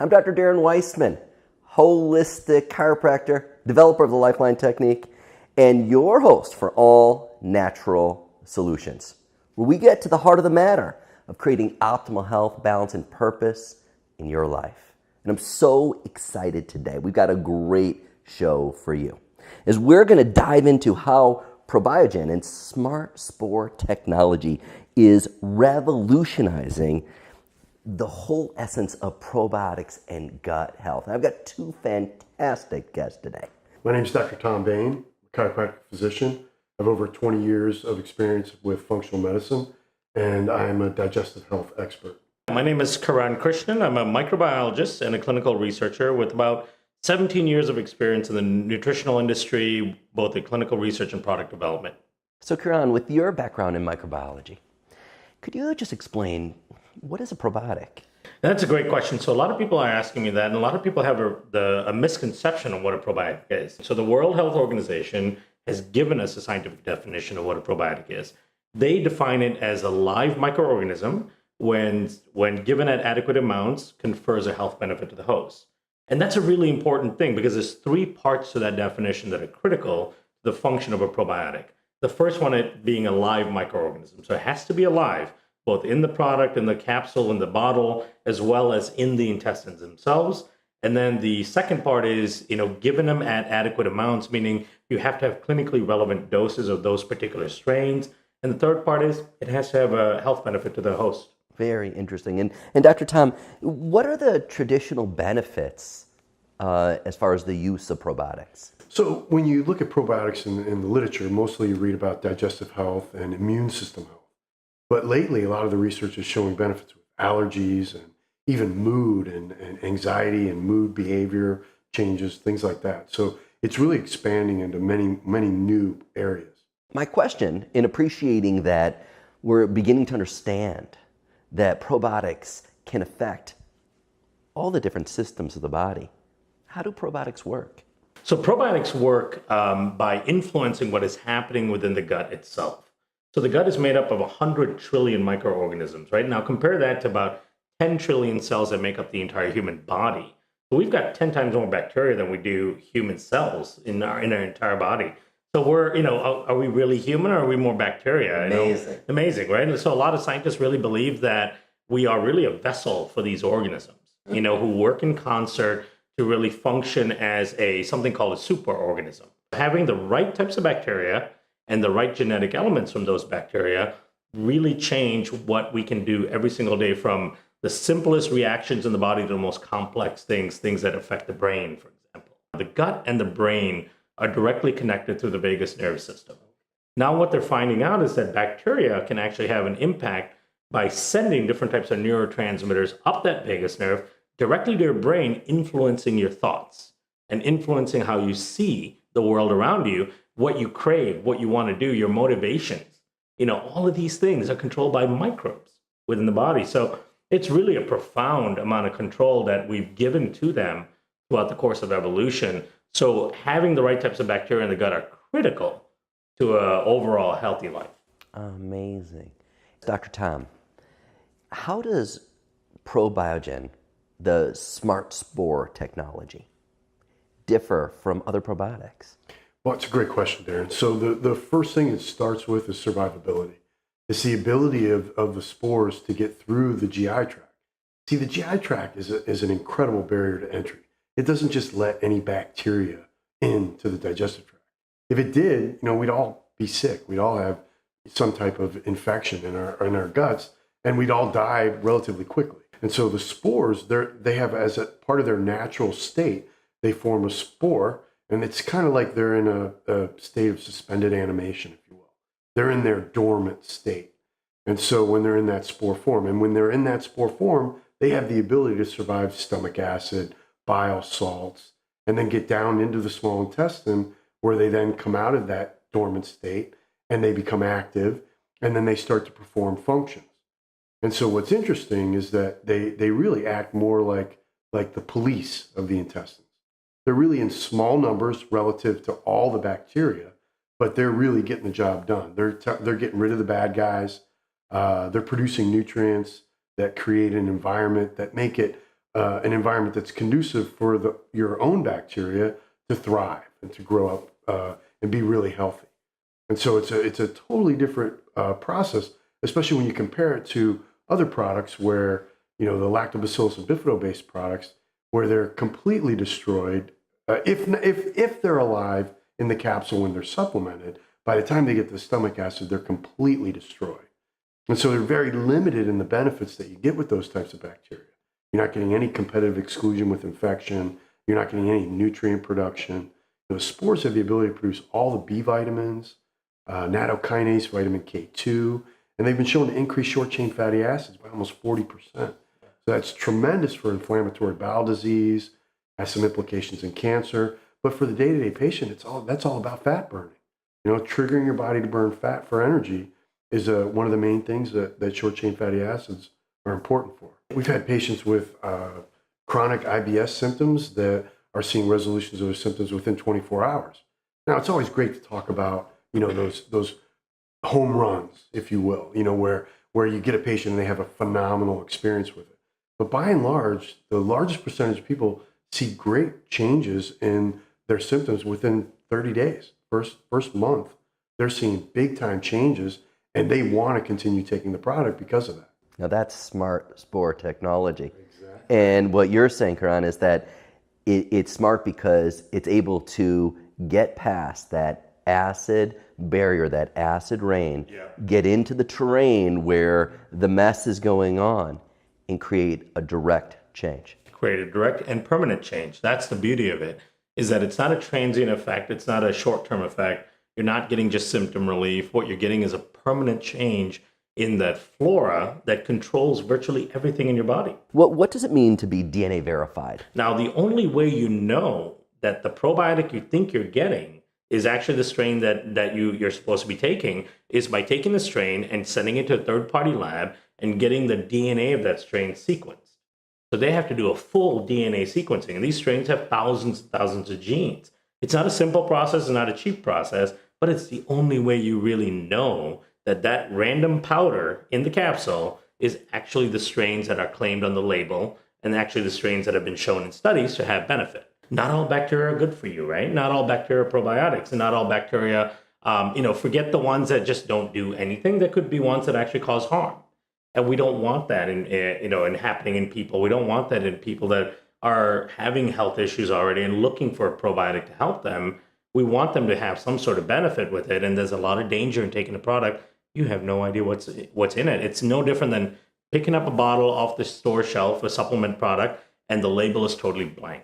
I'm Dr. Darren Weissman, holistic chiropractor, developer of the Lifeline Technique, and your host for All Natural Solutions, where we get to the heart of the matter of creating optimal health, balance, and purpose in your life. And I'm so excited today. We've got a great show for you, as we're going to dive into how Probiogen and smart Spore technology is revolutionizing the whole essence of probiotics and gut health. And I've got two fantastic guests today. My name is Dr. Tom Bain, chiropractic physician. I have over 20 years of experience with functional medicine, and I'm a digestive health expert. My name is Karan Krishnan. I'm a microbiologist and a clinical researcher with about 17 years of experience in the nutritional industry, both in clinical research and product development. So Karan, with your background in microbiology, could you just explain what is a probiotic? That's a great question. So a lot of people are asking me that, and a lot of people have a misconception of what a probiotic is. So the World Health Organization has given us a scientific definition of what a probiotic is. They define it as a live microorganism when given at adequate amounts, confers a health benefit to the host. And that's a really important thing because there's three parts to that definition that are critical to the function of a probiotic. The first one being a live microorganism. So it has to be alive, both in the product, in the capsule, in the bottle, as well as in the intestines themselves. And then the second part is, given them at adequate amounts, meaning you have to have clinically relevant doses of those particular strains. And the third part is it has to have a health benefit to the host. Very interesting. And Dr. Tom, what are the traditional benefits as far as the use of probiotics? So when you look at probiotics in the literature, mostly you read about digestive health and immune system health. But lately, a lot of the research is showing benefits with allergies and even mood and anxiety and mood behavior changes, things like that. So it's really expanding into many, many new areas. My question, in appreciating that we're beginning to understand that probiotics can affect all the different systems of the body, how do probiotics work? So probiotics work by influencing what is happening within the gut itself. So the gut is made up of 100 trillion microorganisms, right? Now compare that to about 10 trillion cells that make up the entire human body. So we've got 10 times more bacteria than we do human cells in our entire body. So we're, are we really human or are we more bacteria? Amazing. Amazing, right? And so a lot of scientists really believe that we are really a vessel for these organisms, who work in concert to really function as something called a superorganism. Having the right types of bacteria and the right genetic elements from those bacteria really change what we can do every single day, from the simplest reactions in the body to the most complex things that affect the brain, for example. The gut and the brain are directly connected through the vagus nerve system. Now what they're finding out is that bacteria can actually have an impact by sending different types of neurotransmitters up that vagus nerve directly to your brain, influencing your thoughts and influencing how you see the world around you, what you crave, what you want to do, your motivations. All of these things are controlled by microbes within the body. So it's really a profound amount of control that we've given to them throughout the course of evolution. So having the right types of bacteria in the gut are critical to an overall healthy life. Amazing. Dr. Tom, how does Probiogen, the smart Spore technology, differ from other probiotics? Well, it's a great question, Darren. So the first thing it starts with is survivability. It's the ability of the spores to get through the GI tract. See, the GI tract is an incredible barrier to entry. It doesn't just let any bacteria into the digestive tract. If it did, we'd all be sick. We'd all have some type of infection in our guts, and we'd all die relatively quickly. And so the spores, they have, as a part of their natural state, they form a spore, and it's kind of like they're in a state of suspended animation, if you will. They're in their dormant state. And so when they're in that spore form, they have the ability to survive stomach acid, bile salts, and then get down into the small intestine, where they then come out of that dormant state and they become active, and then they start to perform functions. And so what's interesting is that they really act more like the police of the intestines. They're really in small numbers relative to all the bacteria, but they're really getting the job done. They're getting rid of the bad guys. They're producing nutrients that create an environment that make it an environment that's conducive for your own bacteria to thrive and to grow up and be really healthy. And so it's a totally different process, especially when you compare it to other products where, the lactobacillus and bifido-based products, where they're completely destroyed. If they're alive in the capsule when they're supplemented, by the time they get to the stomach acid, they're completely destroyed. And so they're very limited in the benefits that you get with those types of bacteria. You're not getting any competitive exclusion with infection. You're not getting any nutrient production. The spores have the ability to produce all the B vitamins, nattokinase, vitamin K2, and they've been shown to increase short-chain fatty acids by almost 40%. So that's tremendous for inflammatory bowel disease, has some implications in cancer. But for the day-to-day patient, that's all about fat burning. Triggering your body to burn fat for energy is one of the main things that short-chain fatty acids are important for. We've had patients with chronic IBS symptoms that are seeing resolutions of their symptoms within 24 hours. Now, it's always great to talk about, those home runs, if you will, where you get a patient and they have a phenomenal experience with it. But by and large, the largest percentage of people see great changes in their symptoms within 30 days. First month, they're seeing big time changes, and they want to continue taking the product because of that. Now that's smart Spore technology. Exactly. And what you're saying, Karan, is that it's smart because it's able to get past that acid barrier, that acid rain, get into the terrain where the mess is going on and create a direct change. Create a direct and permanent change. That's the beauty of it, is that it's not a transient effect. It's not a short-term effect. You're not getting just symptom relief. What you're getting is a permanent change in that flora that controls virtually everything in your body. What does it mean to be DNA verified? Now, the only way you know that the probiotic you think you're getting is actually the strain that you're supposed to be taking is by taking the strain and sending it to a third-party lab and getting the DNA of that strain sequenced. So they have to do a full DNA sequencing, and these strains have thousands and thousands of genes. It's not a simple process, it's not a cheap process, but it's the only way you really know that random powder in the capsule is actually the strains that are claimed on the label and actually the strains that have been shown in studies to have benefit. Not all bacteria are good for you, right? Not all bacteria are probiotics, and not all bacteria, forget the ones that just don't do anything. There could be ones that actually cause harm. And we don't want that in happening in people. We don't want that in people that are having health issues already and looking for a probiotic to help them. We want them to have some sort of benefit with it. And there's a lot of danger in taking a product. You have no idea what's in it. It's no different than picking up a bottle off the store shelf, a supplement product, and the label is totally blank.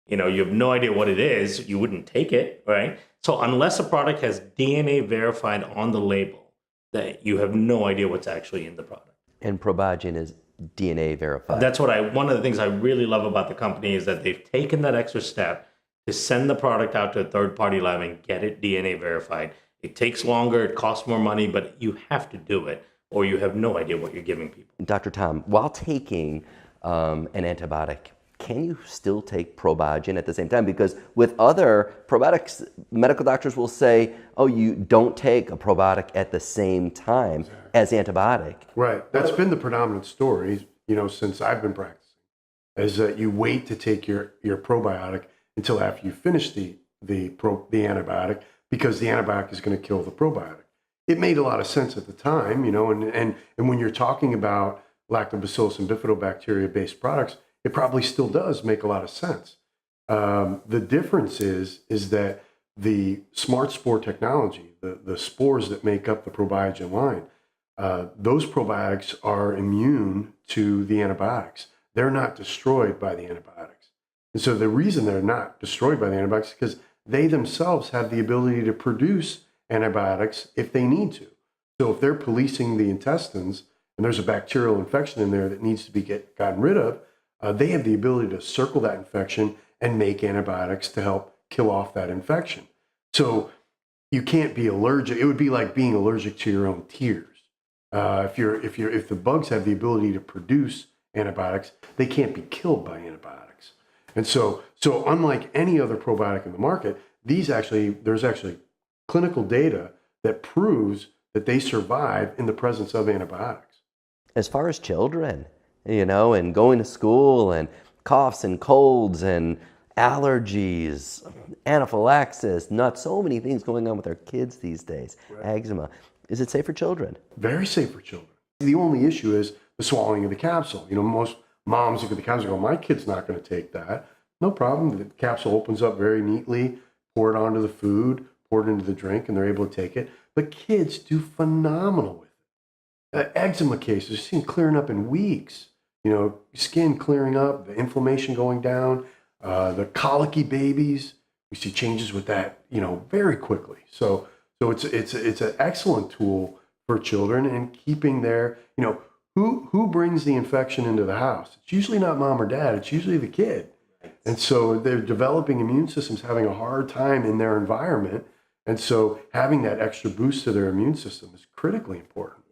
You have no idea what it is. You wouldn't take it, right? So unless a product has DNA verified on the label, that you have no idea what's actually in the product. And Probiogen is DNA verified. That's one of the things I really love about the company is that they've taken that extra step to send the product out to a third-party lab and get it DNA verified. It takes longer, it costs more money, but you have to do it or you have no idea what you're giving people. Dr. Tom, while taking an antibiotic, can you still take Probiogen at the same time? Because with other probiotics, medical doctors will say, oh, you don't take a probiotic at the same time as antibiotic. Right. That's been the predominant story, since I've been practicing, is that you wait to take your probiotic until after you finish the antibiotic, because the antibiotic is going to kill the probiotic. It made a lot of sense at the time, and when you're talking about lactobacillus and bifidobacteria-based products, it probably still does make a lot of sense. The difference is that the smart spore technology, the spores that make up the Probiogen line, those probiotics are immune to the antibiotics. They're not destroyed by the antibiotics. And so the reason they're not destroyed by the antibiotics is because they themselves have the ability to produce antibiotics if they need to. So if they're policing the intestines and there's a bacterial infection in there that needs to be gotten rid of, they have the ability to circle that infection and make antibiotics to help kill off that infection. So you can't be allergic. It would be like being allergic to your own tears. If the bugs have the ability to produce antibiotics, they can't be killed by antibiotics. And so unlike any other probiotic in the market, there's actually clinical data that proves that they survive in the presence of antibiotics. As far as children, and going to school and coughs and colds and allergies, anaphylaxis, nuts, so many things going on with our kids these days. Right. Eczema. Is it safe for children? Very safe for children. The only issue is the swallowing of the capsule. You know, most moms look at the capsule and go, my kid's not going to take that. No problem. The capsule opens up very neatly, pour it onto the food, pour it into the drink, and they're able to take it. But kids do phenomenal with it. Eczema cases, seen clearing up in weeks. You know, skin clearing up, the inflammation going down, the colicky babies, we see changes with that, you know, very quickly. So it's an excellent tool for children and keeping their, you know, who brings the infection into the house? It's usually not mom or dad. It's usually the kid. And so they're developing immune systems, having a hard time in their environment. And so having that extra boost to their immune system is critically important.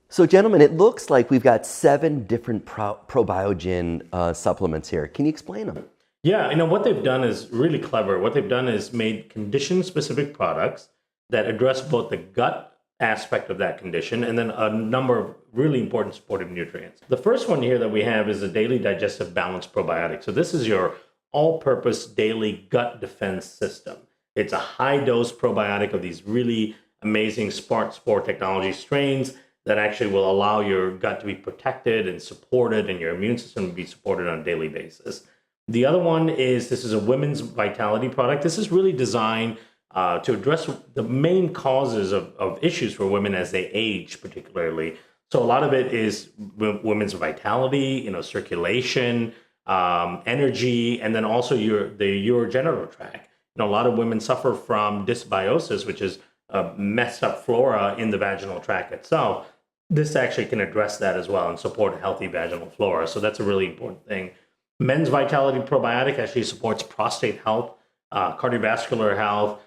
So gentlemen, it looks like we've got 7 different Probiogen supplements here. Can you explain them? Yeah, you know, what they've done is really clever. What they've done is made condition-specific products that address both the gut aspect of that condition and then a number of really important supportive nutrients. The first one here that we have is a daily digestive balance probiotic. So this is your all-purpose daily gut defense system. It's a high-dose probiotic of these really amazing Spore technology strains that actually will allow your gut to be protected and supported and your immune system to be supported on a daily basis. The other one is, this is a women's vitality product. This is really designed to address the main causes of issues for women as they age, particularly. So a lot of it is women's vitality, you know, circulation, energy, and then also the urogenital tract. You know, a lot of women suffer from dysbiosis, which is a messed up flora in the vaginal tract itself. This actually can address that as well and support a healthy vaginal flora. So that's a really important thing. Men's Vitality Probiotic actually supports prostate health, cardiovascular health,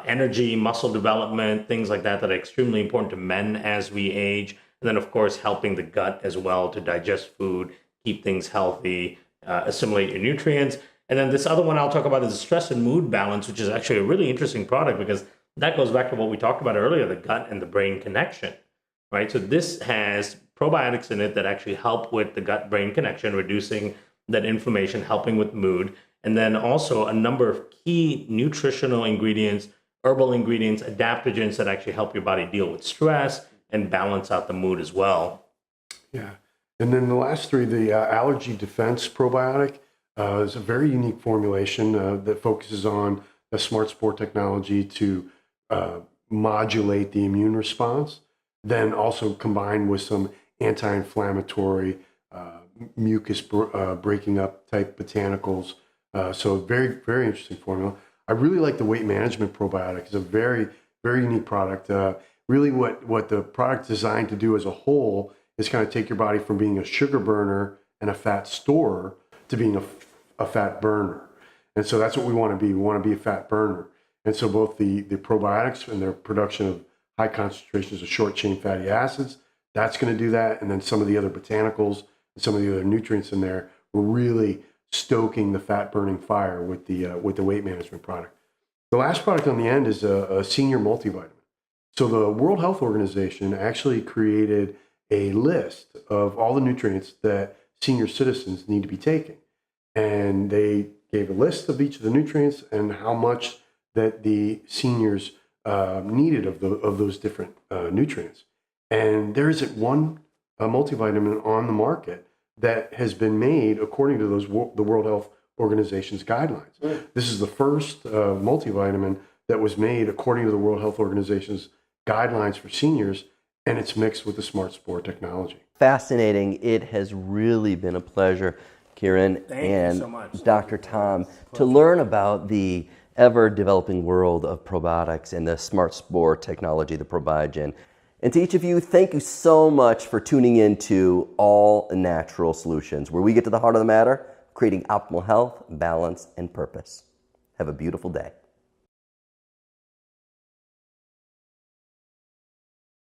energy, muscle development, things like that are extremely important to men as we age. And then, of course, helping the gut as well to digest food, keep things healthy, assimilate your nutrients. And then this other one I'll talk about is the stress and mood balance, which is actually a really interesting product because that goes back to what we talked about earlier, the gut and the brain connection, right? So this has probiotics in it that actually help with the gut-brain connection, reducing that inflammation, helping with mood, and then also a number of key nutritional ingredients, herbal ingredients, adaptogens that actually help your body deal with stress and balance out the mood as well. Yeah. And then the last 3, the allergy defense probiotic is a very unique formulation that focuses on the smart Spore technology to modulate the immune response, then also combined with some anti-inflammatory mucus breaking up type botanicals. So very, very interesting formula. I really like the weight management probiotic. It's a very, very unique product. Really what the product's designed to do as a whole is kind of take your body from being a sugar burner and a fat storer to being a fat burner. And so that's what we want to be. We want to be a fat burner. And so both the probiotics and their production of high concentrations of short chain fatty acids, that's going to do that. And then some of the other botanicals and some of the other nutrients in there, we're really stoking the fat burning fire with the weight management product. The last product on the end is a senior multivitamin. So the World Health Organization actually created a list of all the nutrients that senior citizens need to be taking. And they gave a list of each of the nutrients and how much that the seniors needed of those different nutrients. And there isn't one multivitamin on the market that has been made according to the World Health Organization's guidelines. Right. This is the first multivitamin that was made according to the World Health Organization's guidelines for seniors, and it's mixed with the smart Spore technology. Fascinating. It has really been a pleasure, Kieran and so much. Dr. Tom, to learn about the ever-developing world of probiotics and the smart Spore technology, the Probiogen. And to each of you, thank you so much for tuning in to All Natural Solutions, where we get to the heart of the matter, creating optimal health, balance, and purpose. Have a beautiful day.